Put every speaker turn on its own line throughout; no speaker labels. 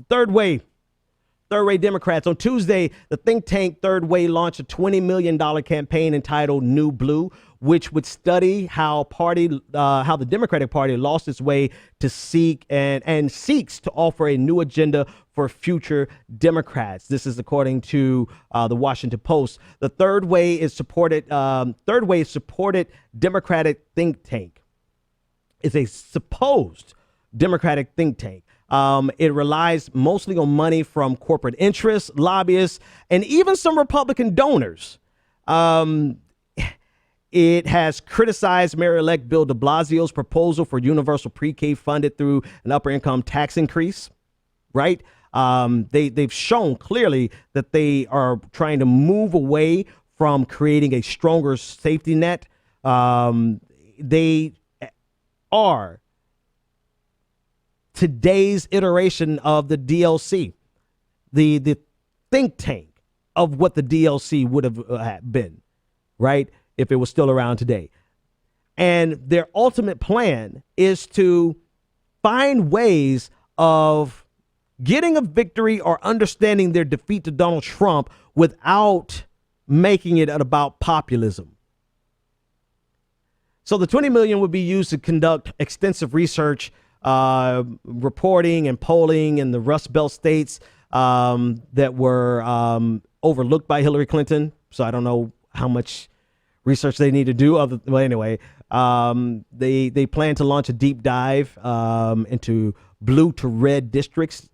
Third Way Democrats. On Tuesday, the think tank Third Way launched a $20 million campaign entitled New Blue, which would study how the Democratic Party lost its way to seek and seeks to offer a new agenda for future Democrats. This is according to the Washington Post. The Third Way supported Democratic think tank. It's a supposed Democratic think tank. It relies mostly on money from corporate interests, lobbyists, and even some Republican donors. It has criticized Mayor-elect Bill de Blasio's proposal for universal pre-K funded through an upper income tax increase, right? They've shown clearly that they are trying to move away from creating a stronger safety net. They are today's iteration of the DLC, the think tank of what the DLC would have been, right, if it was still around today. And their ultimate plan is to find ways of getting a victory or understanding their defeat to Donald Trump without making it about populism. So the $20 million would be used to conduct extensive research, reporting and polling in the Rust Belt states that were overlooked by Hillary Clinton. So I don't know how much research they need to do. Anyway, they plan to launch a deep dive into blue to red districts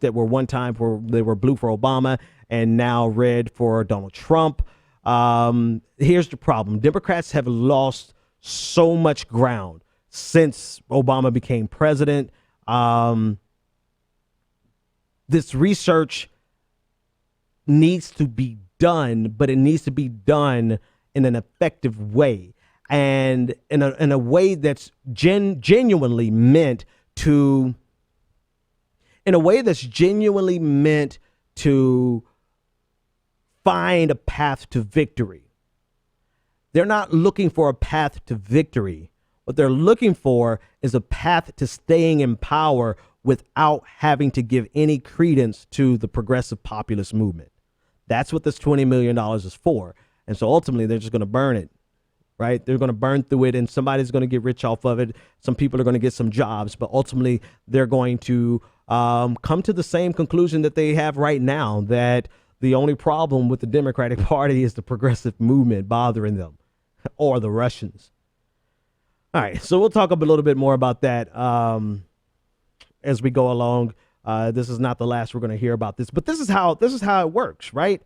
that were one time they were blue for Obama and now red for Donald Trump. Here's the problem. Democrats have lost so much ground since Obama became president. This research needs to be done, but it needs to be done in an effective way and in a way that's genuinely meant to find a path to victory. They're not looking for a path to victory. What they're looking for is a path to staying in power without having to give any credence to the progressive populist movement. That's what this $20 million is for. And so ultimately, they're just going to burn it, right? They're going to burn through it, and somebody's going to get rich off of it. Some people are going to get some jobs, but ultimately, they're going to come to the same conclusion that they have right now, that the only problem with the Democratic Party is the progressive movement bothering them, or the Russians. All right, so we'll talk a little bit more about that as we go along. This is not the last we're going to hear about this, but this is how it works, right?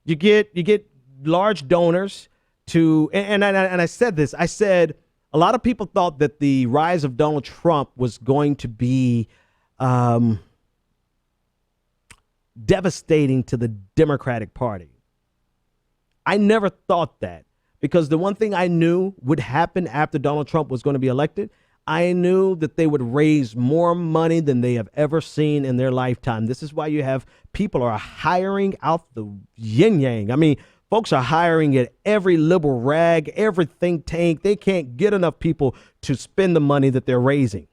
You get large donors to, and I said this. I said a lot of people thought that the rise of Donald Trump was going to be devastating to the Democratic Party. I never thought that, because the one thing I knew would happen after Donald Trump was going to be elected, I knew that they would raise more money than they have ever seen in their lifetime. This is why you have people are hiring out the yin yang. I mean, folks are hiring at every liberal rag, every think tank. They can't get enough people to spend the money that they're raising.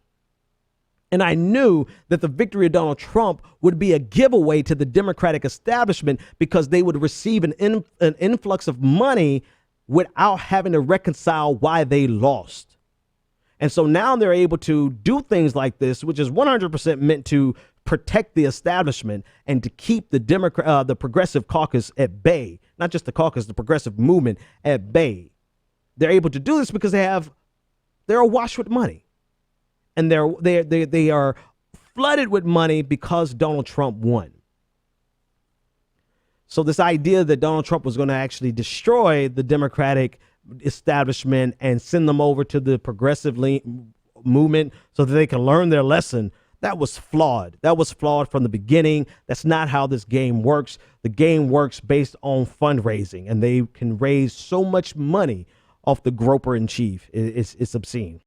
And I knew that the victory of Donald Trump would be a giveaway to the Democratic establishment, because they would receive an influx of money without having to reconcile why they lost. And so now they're able to do things like this, which is 100% meant to protect the establishment and to keep the progressive caucus at bay. Not just the caucus, the progressive movement at bay. They're able to do this because they're awash with money. And they are flooded with money because Donald Trump won. So this idea that Donald Trump was going to actually destroy the Democratic establishment and send them over to the progressive movement so that they can learn their lesson, that was flawed. That was flawed from the beginning. That's not how this game works. The game works based on fundraising, and they can raise so much money off the groper in chief. It's obscene.